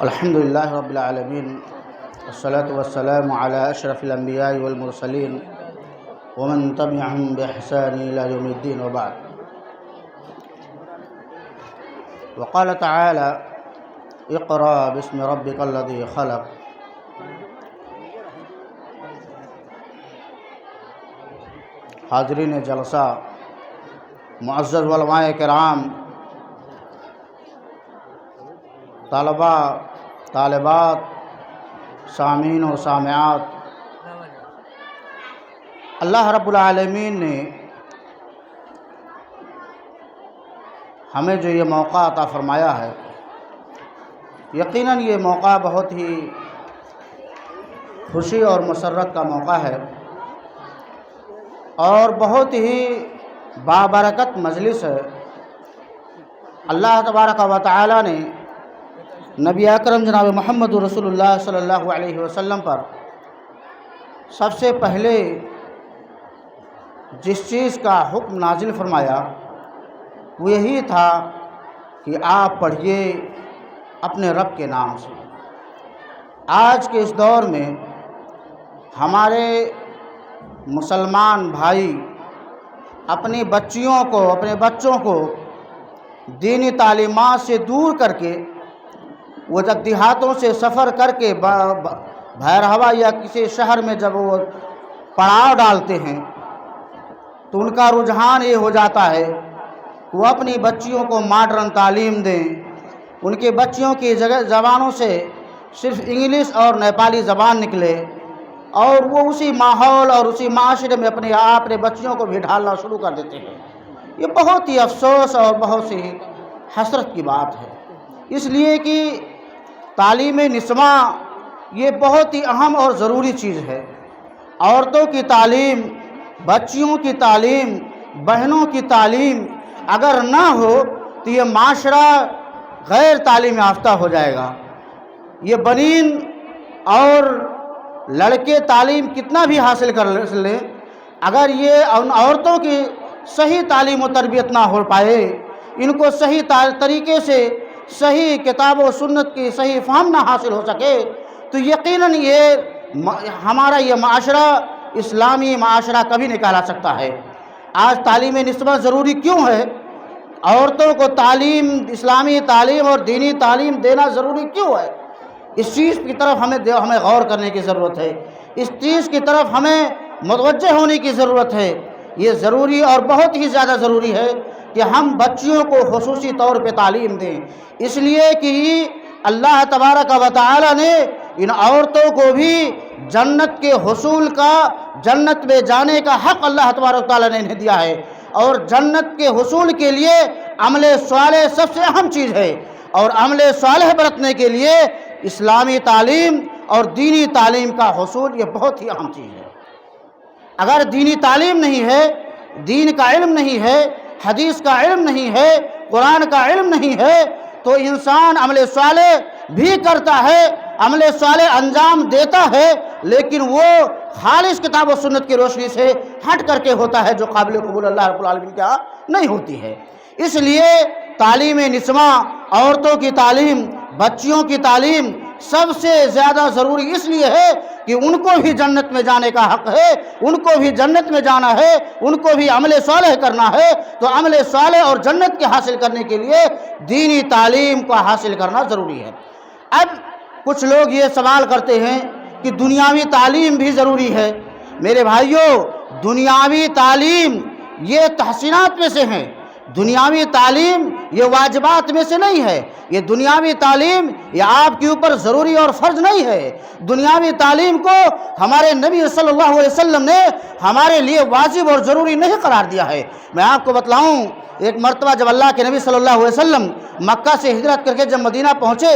الحمد للہ رب العالمین والصلاة والسلام علی اشرف الانبیاء والمرسلین ومن تبعهم بإحسان إلى يوم الدین وبعد. وقال تعالی اقرأ باسم ربک الذی خلق. حاضرین جلسہ، معزز علماء کرام، طلبہ، طالبات، سامعین و سامعات، اللہ رب العالمین نے ہمیں جو یہ موقع عطا فرمایا ہے، یقیناً یہ موقع بہت ہی خوشی اور مسرت کا موقع ہے اور بہت ہی بابرکت مجلس ہے. اللہ تبارک و تعالی نے نبی اکرم جناب محمد رسول اللہ صلی اللہ علیہ وسلم پر سب سے پہلے جس چیز کا حکم نازل فرمایا وہ یہی تھا کہ آپ پڑھیے اپنے رب کے نام سے. آج کے اس دور میں ہمارے مسلمان بھائی اپنی بچیوں کو، اپنے بچوں کو دینی تعلیمات سے دور کر کے، وہ جب دیہاتوں سے سفر کر کے بھیرہوا یا کسی شہر میں جب وہ پڑاؤ ڈالتے ہیں تو ان کا رجحان یہ ہو جاتا ہے کہ وہ اپنی بچیوں کو ماڈرن تعلیم دیں. ان کے بچیوں کی زبانوں سے صرف انگلش اور نیپالی زبان نکلے اور وہ اسی ماحول اور اسی معاشرے میں اپنے بچیوں کو بھی ڈھالنا شروع کر دیتے ہیں. یہ بہت ہی افسوس اور بہت سی حسرت کی بات ہے، اس لیے کہ تعلیم نسواں یہ بہت ہی اہم اور ضروری چیز ہے. عورتوں کی تعلیم، بچیوں کی تعلیم، بہنوں کی تعلیم اگر نہ ہو تو یہ معاشرہ غیر تعلیم یافتہ ہو جائے گا. یہ بنین اور لڑکے تعلیم کتنا بھی حاصل کر لیں، اگر یہ ان عورتوں کی صحیح تعلیم و تربیت نہ ہو پائے، ان کو صحیح طریقے سے صحیح کتاب و سنت کی صحیح فہم نہ حاصل ہو سکے تو یقیناً ہمارا یہ معاشرہ اسلامی معاشرہ کبھی نہیں کہلا سکتا ہے. آج تعلیم نسواں ضروری کیوں ہے؟ عورتوں کو تعلیم، اسلامی تعلیم اور دینی تعلیم دینا ضروری کیوں ہے؟ اس چیز کی طرف ہمیں غور کرنے کی ضرورت ہے، اس چیز کی طرف ہمیں متوجہ ہونے کی ضرورت ہے. یہ ضروری اور بہت ہی زیادہ ضروری ہے کہ ہم بچیوں کو خصوصی طور پہ تعلیم دیں، اس لیے کہ اللہ تبارک و تعالی نے ان عورتوں کو بھی جنت کے حصول کا، جنت میں جانے کا حق اللہ تبارک و تعالی نے انہیں دیا ہے. اور جنت کے حصول کے لیے عمل صالح سب سے اہم چیز ہے، اور عمل صالح برتنے کے لیے اسلامی تعلیم اور دینی تعلیم کا حصول یہ بہت ہی اہم چیز ہے. اگر دینی تعلیم نہیں ہے، دین کا علم نہیں ہے، حدیث کا علم نہیں ہے، قرآن کا علم نہیں ہے تو انسان عمل صالح بھی کرتا ہے، عمل صالح انجام دیتا ہے، لیکن وہ خالص کتاب و سنت کی روشنی سے ہٹ کر کے ہوتا ہے جو قابل قبول اللہ رب العالمین کے ہاں نہیں ہوتی ہے. اس لیے تعلیم نسواں، عورتوں کی تعلیم، بچیوں کی تعلیم سب سے زیادہ ضروری اس لیے ہے کہ ان کو بھی جنت میں جانے کا حق ہے، ان کو بھی جنت میں جانا ہے، ان کو بھی عمل صالح کرنا ہے. تو عمل صالح اور جنت کے حاصل کرنے کے لیے دینی تعلیم کو حاصل کرنا ضروری ہے. اب کچھ لوگ یہ سوال کرتے ہیں کہ دنیاوی تعلیم بھی ضروری ہے. میرے بھائیوں، دنیاوی تعلیم یہ تحسینات میں سے ہیں، دنیاوی تعلیم یہ واجبات میں سے نہیں ہے. یہ دنیاوی تعلیم یہ آپ کے اوپر ضروری اور فرض نہیں ہے. دنیاوی تعلیم کو ہمارے نبی صلی اللہ علیہ وسلم نے ہمارے لیے واجب اور ضروری نہیں قرار دیا ہے. میں آپ کو بتلاؤں، ایک مرتبہ جب اللہ کے نبی صلی اللہ علیہ وسلم مکہ سے ہجرت کر کے جب مدینہ پہنچے،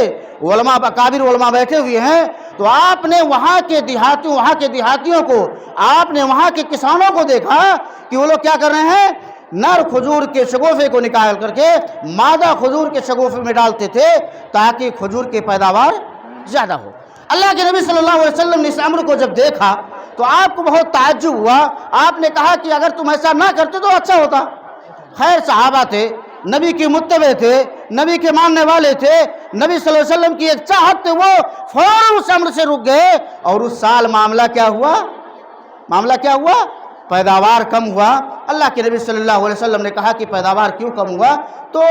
علماء، اکابر علماء بیٹھے ہوئے ہیں، تو آپ نے وہاں کے دیہاتیوں کو، آپ نے وہاں کے کسانوں کو دیکھا کہ وہ لوگ کیا کر رہے ہیں، نر کھجور کے شگوفے کو نکال کر کے مادہ کھجور کے شگوفے میں ڈالتے تھے تاکہ کھجور کی پیداوار زیادہ ہو. اللہ کے نبی صلی اللہ علیہ وسلم نے اس امر کو جب دیکھا تو آپ کو بہت تعجب ہوا. آپ نے کہا کہ اگر تم ایسا نہ کرتے تو اچھا ہوتا. خیر صحابہ تھے، نبی کی متبع تھے، نبی کے ماننے والے تھے، نبی صلی اللہ علیہ وسلم کی ایک چاہت تھے، وہ فوراً اس امر سے رک گئے، اور اس سال معاملہ کیا ہوا؟ پیداوار کم ہوا۔ اللہ کے نبی صلی اللہ علیہ وسلم نے کہا کہ پیداوار کیوں کم ہوا؟ تو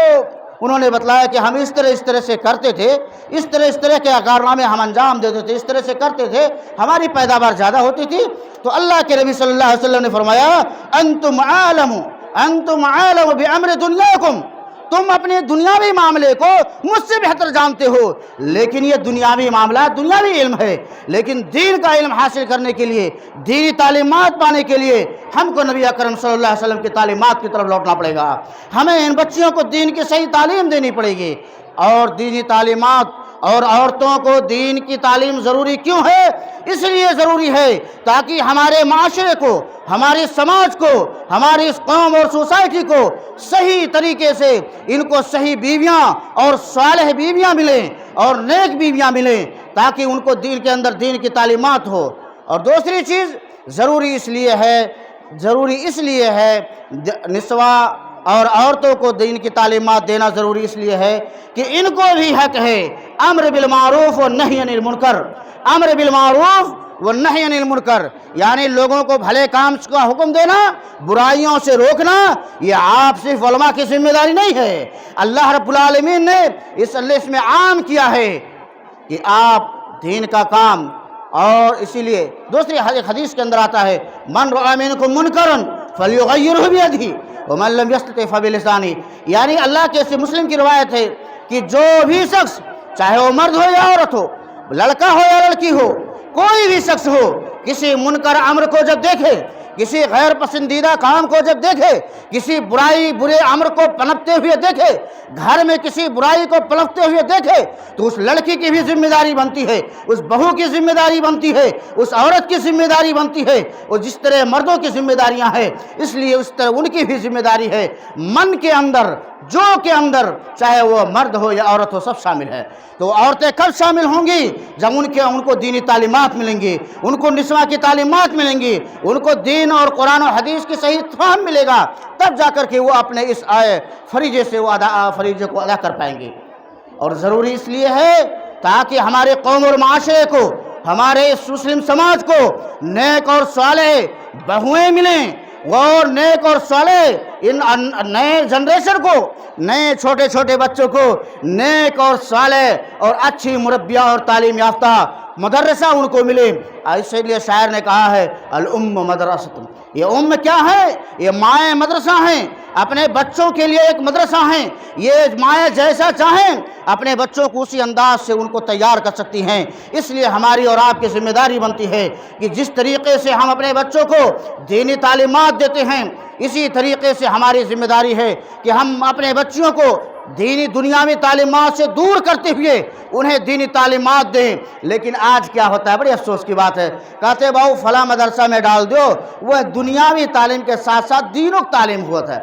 انہوں نے بتلایا کہ ہم اس طرح سے کرتے تھے، اس طرح کے کارنامے ہم انجام دیتے تھے، اس طرح سے کرتے تھے، ہماری پیداوار زیادہ ہوتی تھی۔ تو اللہ کے نبی صلی اللہ علیہ وسلم نے فرمایا انتم عالم بامر دنیاکم، تم اپنے دنیاوی معاملے کو مجھ سے بہتر جانتے ہو، لیکن یہ دنیاوی معاملہ دنیاوی علم ہے، لیکن دین کا علم حاصل کرنے کے لیے، دینی تعلیمات پانے کے لیے ہم کو نبی اکرم صلی اللہ علیہ وسلم کی تعلیمات کی طرف لوٹنا پڑے گا۔ ہمیں ان بچیوں کو دین کی صحیح تعلیم دینی پڑے گی، اور دینی تعلیمات اور عورتوں کو دین کی تعلیم ضروری کیوں ہے؟ اس لیے ضروری ہے تاکہ ہمارے معاشرے کو، ہمارے سماج کو، ہماری اس قوم اور سوسائٹی کو صحیح طریقے سے ان کو صحیح بیویاں اور صالح بیویاں ملیں اور نیک بیویاں ملیں، تاکہ ان کو دین کے اندر دین کی تعلیمات ہو۔ اور دوسری چیز ضروری اس لیے ہے نسواں اور عورتوں کو دین کی تعلیمات دینا ضروری اس لیے ہے کہ ان کو بھی حق ہے امر بالمعروف و نہی عن المنکر، امر بالمعروف و نہی عن المنکر، یعنی لوگوں کو بھلے کام کا حکم دینا، برائیوں سے روکنا، یہ آپ صرف علماء کی ذمہ داری نہیں ہے، اللہ رب العالمین نے اس میں عام کیا ہے کہ آپ دین کا کام۔ اور اسی لیے دوسری حدیث کے اندر آتا ہے من رأى منکم منکرا فلیغیرہ بیدہ ومن لم یستطع فبلسانہ، یعنی اللہ کے سے مسلم کی روایت ہے کہ جو بھی شخص، چاہے وہ مرد ہو یا عورت ہو، لڑکا ہو یا لڑکی ہو، کوئی بھی شخص ہو، کسی منکر امر کو جب دیکھے، کسی غیر پسندیدہ کام کو جب دیکھے، کسی برے امر کو پنپتے ہوئے دیکھے، گھر میں کسی برائی کو پنپتے ہوئے دیکھے، تو اس لڑکی کی بھی ذمہ داری بنتی ہے، اس بہو کی ذمہ داری بنتی ہے، اس عورت کی ذمہ داری بنتی ہے، اور جس طرح مردوں کی ذمہ داریاں ہیں اس لیے اس طرح ان کی بھی ذمہ داری ہے۔ من کے اندر، جو کے اندر، چاہے وہ مرد ہو یا عورت ہو، سب شامل ہے۔ تو عورتیں کب شامل ہوں گی؟ جب ان کو دینی تعلیمات ملیں گی، ان کو نسواں کی تعلیمات ملیں گی، ان کو دین اور قرآن و حدیث کی صحیح فہم ملے گا، تب جا کر کے وہ اپنے اس فریضے کو ادا کر پائیں گے۔ اور ضروری اس لیے ہے تاکہ ہمارے قوم اور معاشرے کو، ہمارے اس مسلم سماج کو نیک اور صالح بہویں ملیں، اور نیک اور صالح ان نئے جنریشن کو، نئے چھوٹے بچوں کو نیک اور صالح اور اچھی مربیہ اور تعلیم یافتہ مدرسہ ان کو ملے۔ اسی لیے شاعر نے کہا ہے الام مدرسۃ، یہ کیا ہے؟ یہ مائیں مدرسہ ہیں، اپنے بچوں کے لیے ایک مدرسہ ہیں۔ یہ مائیں جیسا چاہیں اپنے بچوں کو اسی انداز سے ان کو تیار کر سکتی ہیں۔ اس لیے ہماری اور آپ کی ذمہ داری بنتی ہے کہ جس طریقے سے ہم اپنے بچوں کو دینی تعلیمات دیتے ہیں، اسی طریقے سے ہماری ذمہ داری ہے کہ ہم اپنے بچیوں کو دینی دنیاوی تعلیمات سے دور کرتے ہوئے انہیں دینی تعلیمات دیں۔ لیکن آج کیا ہوتا ہے، بڑی افسوس کی بات ہے، کہتے باؤ فلاں مدرسہ میں ڈال دو، وہ دنیاوی تعلیم کے ساتھ ساتھ دینوں کی تعلیم ہوتا ہے۔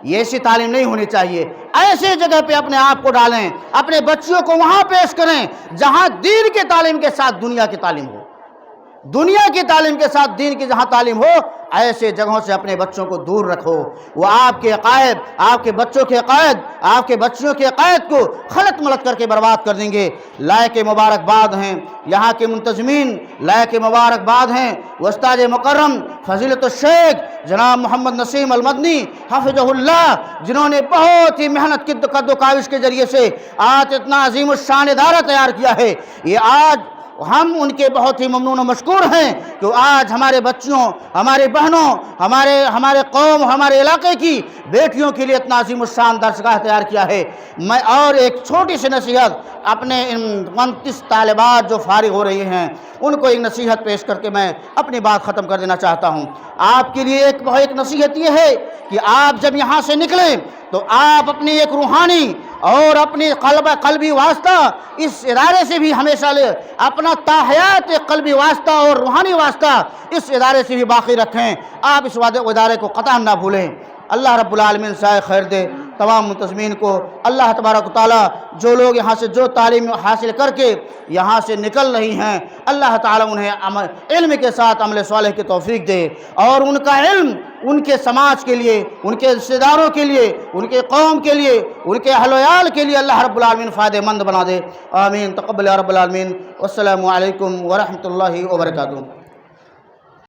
یہ ایسی تعلیم نہیں ہونی چاہیے۔ ایسے جگہ پہ اپنے آپ کو ڈالیں، اپنے بچیوں کو وہاں پیش کریں جہاں دین کی تعلیم کے ساتھ دنیا کی تعلیم ہو، دنیا کی تعلیم کے ساتھ دین کی جہاں تعلیم ہو، ایسے جگہوں سے اپنے بچوں کو دور رکھو۔ وہ آپ کے عقائد، آپ کے بچوں کے عقائد، آپ کے بچیوں کے عقائد کو خلط ملط کر کے برباد کر دیں گے۔ لائق مبارکباد ہیں یہاں کے منتظمین، لائق مبارکباد ہیں استاد مکرم فضیلت الشیخ جناب محمد نسیم المدنی حفظہ اللہ، جنہوں نے بہت ہی محنت کی قد و کاوش کے ذریعے سے آج اتنا عظیم الشان ادارہ تیار کیا ہے۔ یہ آج ہم ان کے بہت ہی ممنون و مشکور ہیں کہ آج ہمارے بچیوں، ہمارے بہنوں، ہمارے قوم، ہمارے علاقے کی بیٹیوں کے لیے اتنا عظیم الشان درسگاہ تیار کیا ہے۔ میں اور ایک چھوٹی سی نصیحت اپنے ان 29 طالبات جو فارغ ہو رہی ہیں ان کو ایک نصیحت پیش کر کے میں اپنی بات ختم کر دینا چاہتا ہوں۔ آپ کے لیے ایک نصیحت یہ ہے کہ آپ جب یہاں سے نکلیں تو آپ اپنی ایک روحانی اور اپنی قلبی واسطہ اس ادارے سے بھی ہمیشہ لے، اپنا تاحیات قلبی واسطہ اور روحانی واسطہ اس ادارے سے بھی باقی رکھیں۔ آپ اس ادارے کو قطعا نہ بھولیں۔ اللہ رب العالمین سائے خیر دے۔ تمام منتظمین کو اللہ تبارک و تعالیٰ جو لوگ یہاں سے جو تعلیم حاصل کر کے یہاں سے نکل رہی ہیں اللہ تعالیٰ انہیں علم کے ساتھ عمل صالح کی توفیق دے، اور ان کا علم ان کے سماج کے لیے، ان کے رشتہ داروں کے لیے، ان کے قوم کے لیے، ان کے اہل و عیال کے لیے اللہ رب العالمین فائدہ مند بنا دے۔ آمین، تقبل یا رب العالمین۔ والسلام علیکم ورحمۃ اللہ وبرکاتہ۔